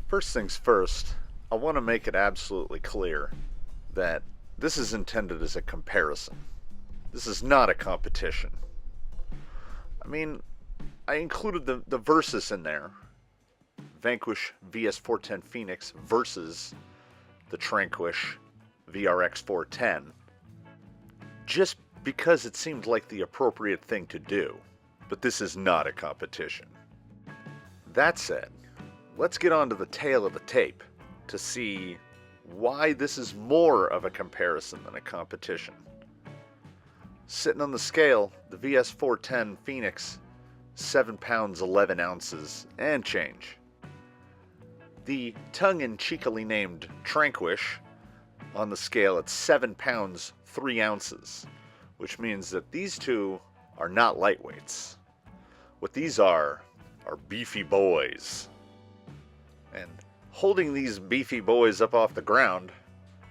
First things first, I want to make it absolutely clear that this is intended as a comparison. This is not a competition. I mean, I included the versus in there. Vanquish VS4-10 Phoenix versus the Tranquish VRX410. Just because it seemed like the appropriate thing to do. But this is not a competition. That said, let's get on to the tail of the tape to see why this is more of a comparison than a competition. Sitting on the scale, the VS4-10 Phoenix, 7 pounds 11 ounces and change. The tongue-in-cheekily named Tranquish on the scale at 7 pounds 3 ounces, which means that these two are not lightweights. What these are beefy boys. And holding these beefy boys up off the ground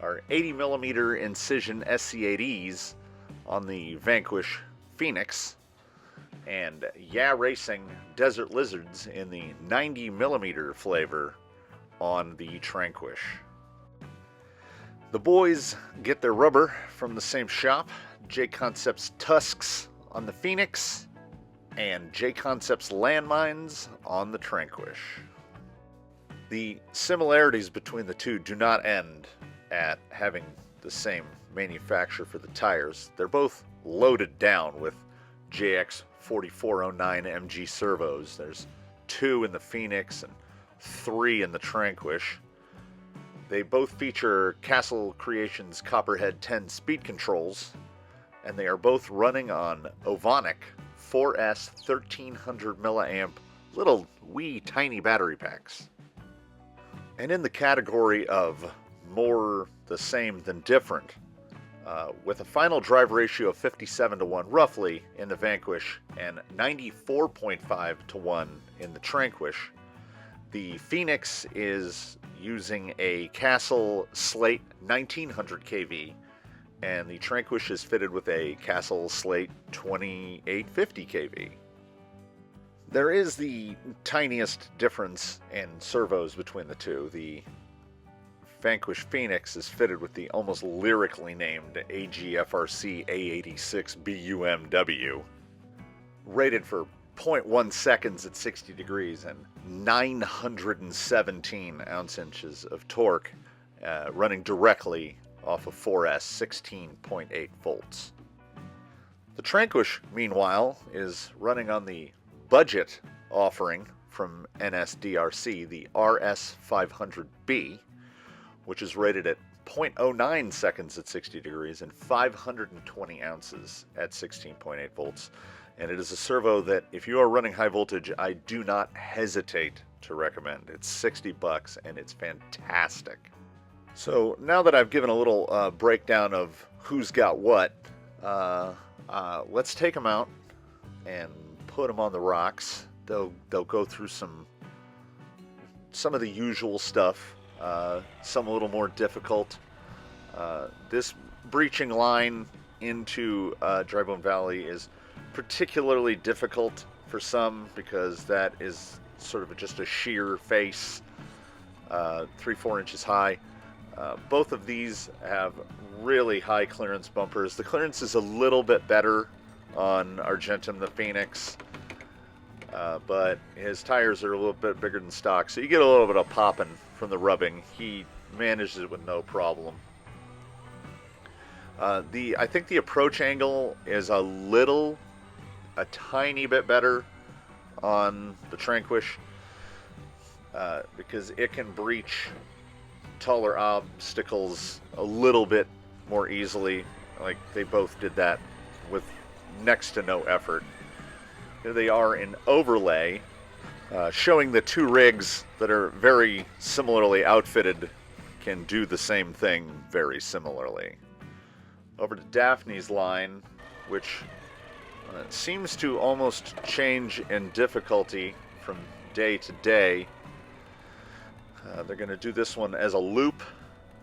are 80mm incision SC8Es on the Vanquish Phoenix and Yeah Racing Desert Lizards in the 90mm flavor on the Tranquish. The boys get their rubber from the same shop, JConcepts Tusks on the Phoenix and JConcepts Landmines on the Tranquish. The similarities between the two do not end at having the same manufacturer for the tires. They're both loaded down with JX4409 MG servos. There's 2 in the Phoenix and 3 in the Tranquish. They both feature Castle Creations Copperhead 10 speed controls, and they are both running on Ovonic 4S 1300 milliamp little wee tiny battery packs. And in the category of more the same than different, with a final drive ratio of 57-1 roughly in the Vanquish and 94.5-1 in the Tranquish, the Phoenix is using a Castle Slate 1900 kV, and the Tranquish is fitted with a Castle Slate 2850 kV. There is the tiniest difference in servos between the two. The Vanquish Phoenix is fitted with the almost lyrically named AGFRC A86 BUMW, rated for 0.1 seconds at 60 degrees and 917 ounce-inches of torque, running directly off of 4S 16.8 volts. The Tranquish, meanwhile, is running on the budget offering from NSDRC, the RS500B, which is rated at 0.09 seconds at 60 degrees and 520 ounces at 16.8 volts. And it is a servo that, if you are running high voltage, I do not hesitate to recommend. It's $60 and it's fantastic. So now that I've given a little breakdown of who's got what, let's take them out and put them on the rocks. They'll go through some of the usual stuff, some a little more difficult. This breaching line into Dry Bone Valley is particularly difficult for some because that is sort of just a sheer face, 3-4 inches high. Both of these have really high clearance bumpers. The clearance is a little bit better on Argentum the Phoenix, but his tires are a little bit bigger than stock, so you get a little bit of popping from the rubbing. He manages it with no problem. I think the approach angle is a tiny bit better on the Tranquish, because it can breach taller obstacles a little bit more easily. Like, they both did that with next to no effort. Here they are in overlay, showing the two rigs that are very similarly outfitted can do the same thing very similarly. Over to Daphne's line, which seems to almost change in difficulty from day to day. They're going to do this one as a loop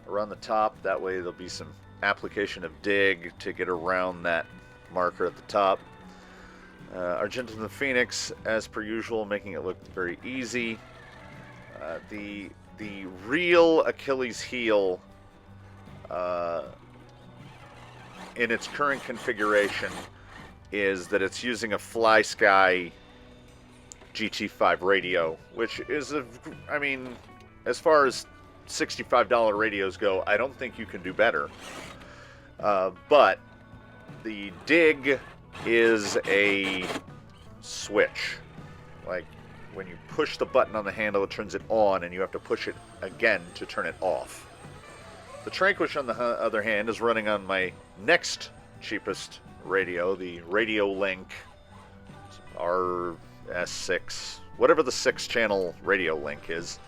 around the top. That way there'll be some application of dig to get around that marker at the top. Argentum the Phoenix, as per usual, making it look very easy. The the real Achilles heel in its current configuration is that it's using a FlySky GT5 radio, which is I mean, as far as $65 radios go, I don't think you can do better. But the dig is a switch. Like, when you push the button on the handle, it turns it on, and you have to push it again to turn it off. The Tranquish, on the other hand, is running on my next cheapest radio, the Radio Link RS6, whatever the 6-channel Radio Link is.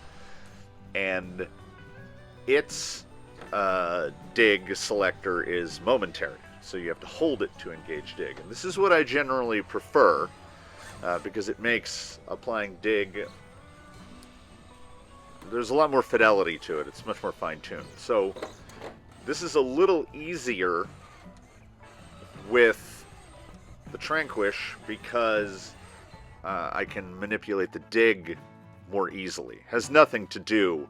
And its dig selector is momentary, so you have to hold it to engage dig. And this is what I generally prefer, because it makes applying dig, there's a lot more fidelity to it. It's much more fine-tuned. So this is a little easier with the Tranquish because I can manipulate the dig more easily. Has nothing to do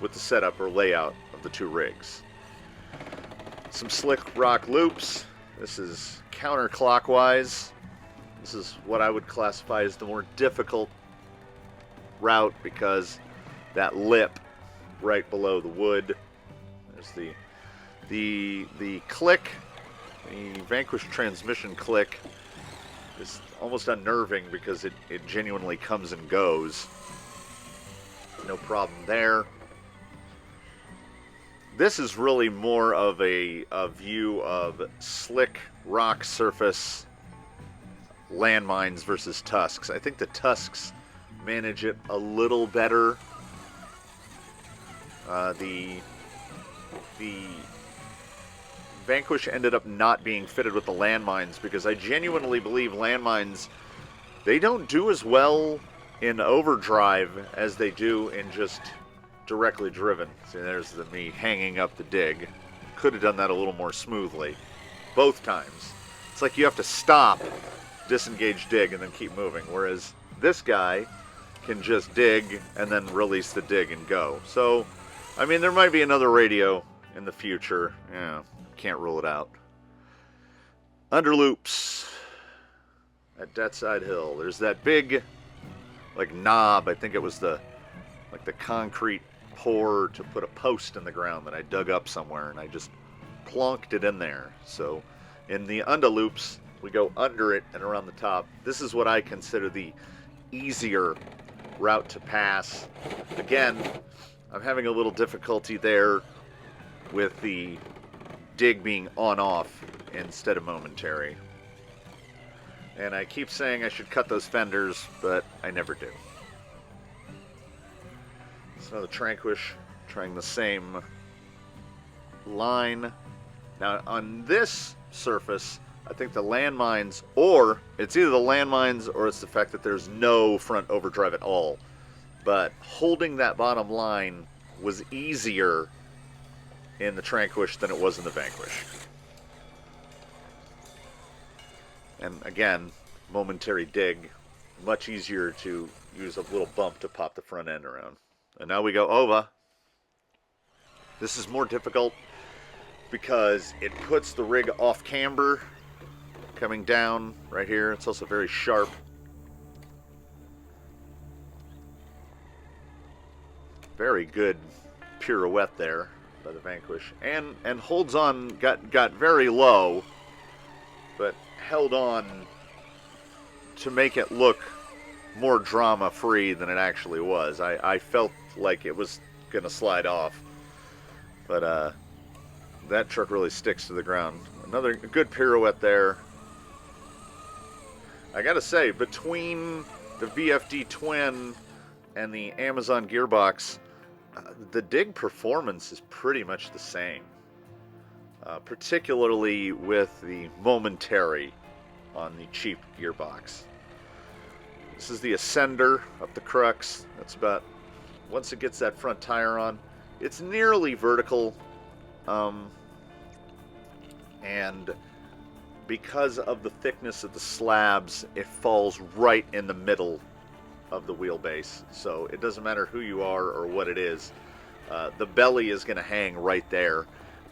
with the setup or layout of the two rigs. Some slick rock loops. This is counterclockwise. This is what I would classify as the more difficult route because that lip right below the wood. There's the click, the Vanquish transmission click is almost unnerving because it genuinely comes and goes. No problem there. This is really more of a view of slick rock surface landmines versus Tusks. I think the Tusks manage it a little better. The Vanquish ended up not being fitted with the landmines because I genuinely believe landmines, they don't do as well in overdrive as they do in just directly driven. See, there's me hanging up the dig. Could have done that a little more smoothly. Both times. It's like you have to stop, disengage dig, and then keep moving. Whereas this guy can just dig and then release the dig and go. So, I mean, there might be another radio in the future. Yeah, can't rule it out. Underloops at Deathside Hill. There's that big, like, knob. I think it was the concrete pour to put a post in the ground that I dug up somewhere, and I just plonked it in there. So in the underloops, we go under it and around the top. This is what I consider the easier route to pass. Again, I'm having a little difficulty there with the dig being on-off instead of momentary. And I keep saying I should cut those fenders, but I never do. So the Tranquish trying the same line. Now on this surface, I think the landmines, or it's either the landmines or it's the fact that there's no front overdrive at all. But holding that bottom line was easier in the Tranquish than it was in the Vanquish. And again, momentary dig, much easier to use a little bump to pop the front end around. And now we go Ova. This is more difficult because it puts the rig off camber, coming down right here. It's also very sharp. Very good pirouette there by the Vanquish, and holds on. Got very low, but held on to make it look more drama-free than it actually was. I felt like it was gonna slide off, but that truck really sticks to the ground. Another good pirouette there. I gotta say, between the VFD Twin and the Amazon gearbox, the dig performance is pretty much the same, particularly with the momentary on the cheap gearbox. This is the Ascender up the crux. That's about, once it gets that front tire on, it's nearly vertical, and because of the thickness of the slabs, it falls right in the middle of the wheelbase, so it doesn't matter who you are or what it is. The belly is going to hang right there,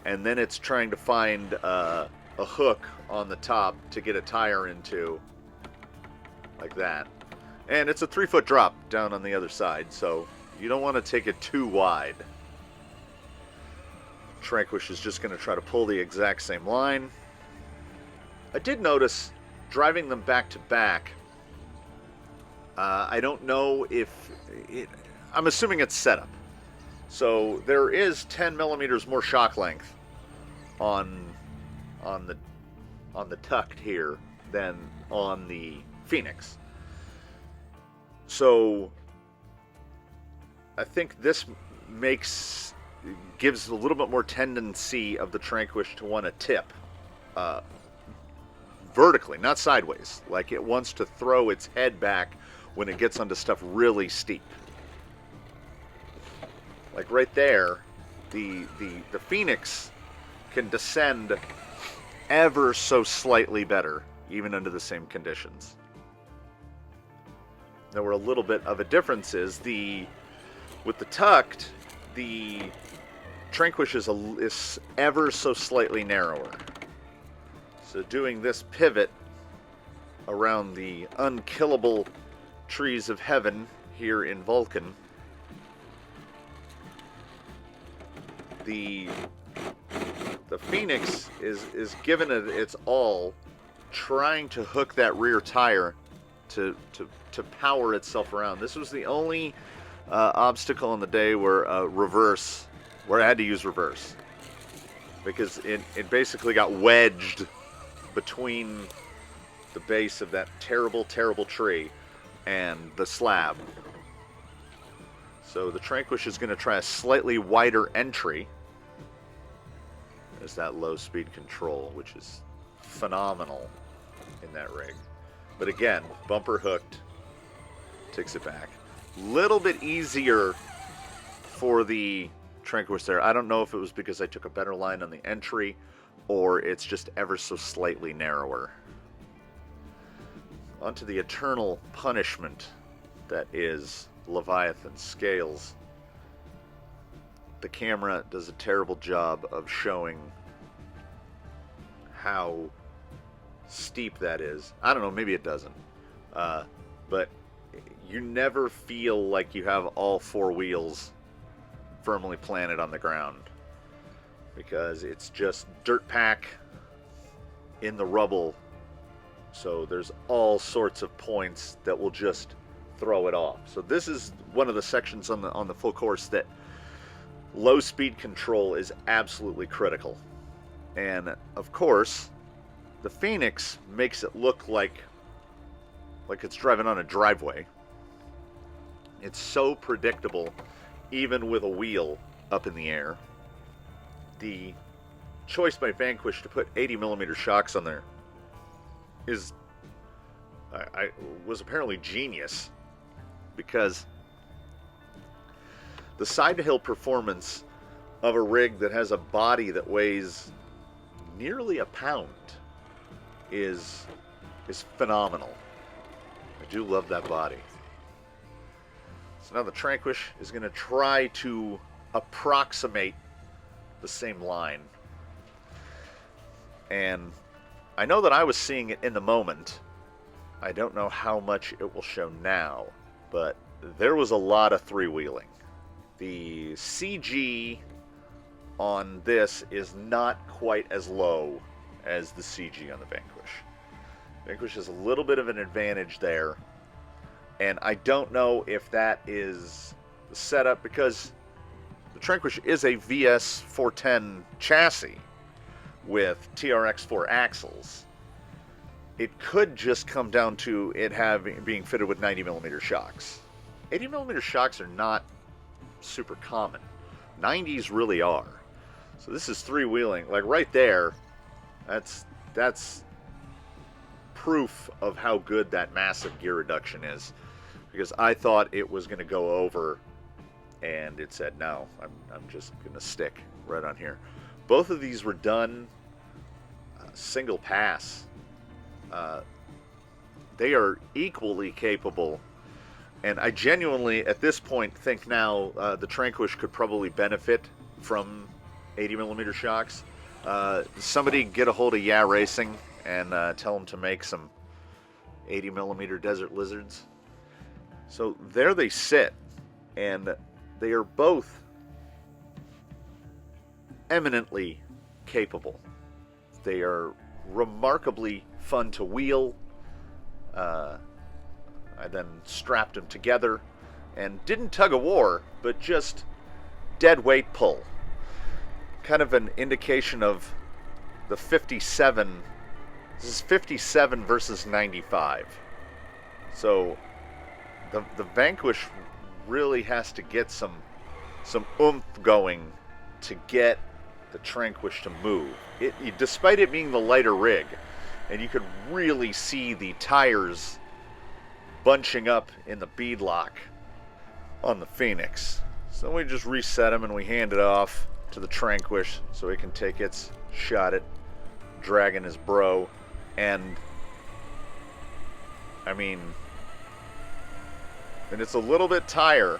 and then it's trying to find a hook on the top to get a tire into, like that. And it's a 3-foot drop down on the other side, so you don't want to take it too wide. Tranquish is just going to try to pull the exact same line. I did notice, driving them back to back, I don't know if I'm assuming it's setup. So there is 10 millimeters more shock length on the Tusk here than on the Phoenix. So I think this gives a little bit more tendency of the Tranquish to want to tip vertically, not sideways. Like it wants to throw its head back when it gets onto stuff really steep. Like right there, the Phoenix can descend ever so slightly better, even under the same conditions. Now, where a little bit of a difference is with the Tusk, the Tranquish is ever so slightly narrower. So doing this pivot around the unkillable trees of heaven here in Vulcan, the Phoenix is giving it its all, trying to hook that rear tire to power itself around. This was the only obstacle on the day where I had to use reverse, because it basically got wedged between the base of that terrible tree and the slab. So the Tranquish is going to try a slightly wider entry. There's that low speed control, which is phenomenal in that rig. But again, bumper hooked, takes it back. Little bit easier for the Tranquish there. I don't know if it was because I took a better line on the entry, or it's just ever so slightly narrower. Onto the eternal punishment that is Leviathan scales. The camera does a terrible job of showing how steep that is. I don't know, maybe it doesn't. But you never feel like you have all four wheels firmly planted on the ground, because it's just dirt pack in the rubble. So there's all sorts of points that will just throw it off. So this is one of the sections on the full course that low speed control is absolutely critical. And of course, the Phoenix makes it look like it's driving on a driveway. It's so predictable, even with a wheel up in the air. The choice by Vanquish to put 80mm shocks on there was apparently genius, because the side-to-hill performance of a rig that has a body that weighs nearly a pound is phenomenal. I do love that body. So now the Tranquish is going to try to approximate the same line. And I know that I was seeing it in the moment. I don't know how much it will show now, but there was a lot of three-wheeling. The CG on this is not quite as low as the CG on the Vanquish. Vanquish has a little bit of an advantage there, and I don't know if that is the setup, because the Tranquish is a VS4-10 chassis with TRX4 axles. It could just come down to it being fitted with 90mm shocks. 80mm shocks are not super common. 90s really are. So this is three-wheeling. Like right there, that's proof of how good that massive gear reduction is. Because I thought it was going to go over, and it said, no, I'm just going to stick right on here. Both of these were done single pass. They are equally capable, And I genuinely, at this point, think now the Tranquish could probably benefit from 80mm shocks. Somebody get a hold of Yeah Racing and tell them to make some 80mm Desert Lizards. So there they sit, and they are both eminently capable. They are remarkably fun to wheel. I then strapped them together and didn't tug a war, but just dead weight pull. Kind of an indication of the 57. This is 57 versus 95. So the Vanquish really has to get some oomph going to get the Tranquish to move. Despite it being the lighter rig, and you could really see the tires bunching up in the bead lock on the Phoenix. So we just reset them and we hand it off to the Tranquish so it can take its shot at dragging his bro. And I mean, and it's a little bit tire,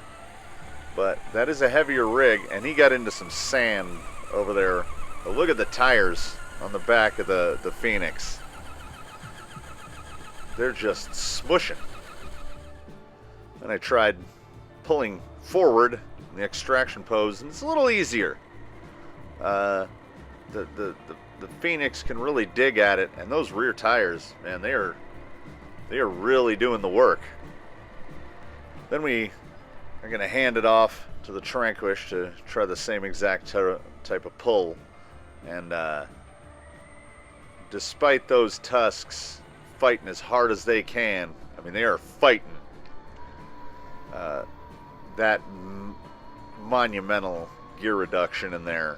but that is a heavier rig, and he got into some sand over there. But look at the tires on the back of the Phoenix. They're just smushing. And I tried pulling forward in the extraction pose, and it's a little easier. The Phoenix can really dig at it, and those rear tires, man, they are really doing the work. Then we are going to hand it off to the Tranquish to try the same exact type of pull. And despite those Tusks fighting as hard as they can, I mean, they are fighting that monumental gear reduction in there.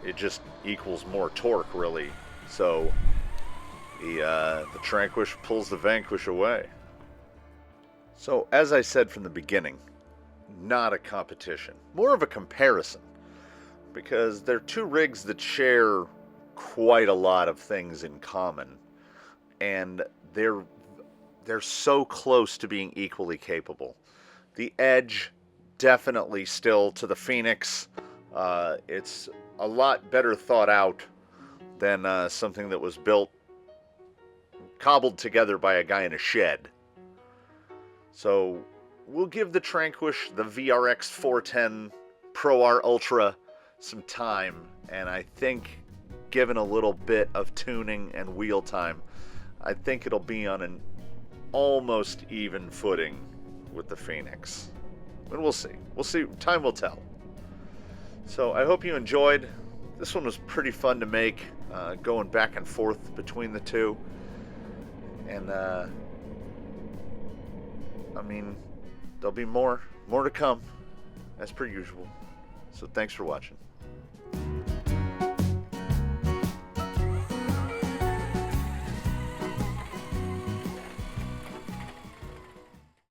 It just equals more torque, really. So the Tranquish pulls the Vanquish away. So as I said from the beginning, not a competition, more of a comparison, because they're two rigs that share quite a lot of things in common, and they're so close to being equally capable. The edge, definitely still to the Phoenix. It's a lot better thought out than something that was built, cobbled together by a guy in a shed. So we'll give the Tranquish, the VRX410 Pro R Ultra, some time, and I think given a little bit of tuning and wheel time, I think it'll be on an almost even footing with the Phoenix. But we'll see. We'll see. Time will tell. So I hope you enjoyed. This one was pretty fun to make, going back and forth between the two. And I mean, there'll be more to come, as per usual. So thanks for watching.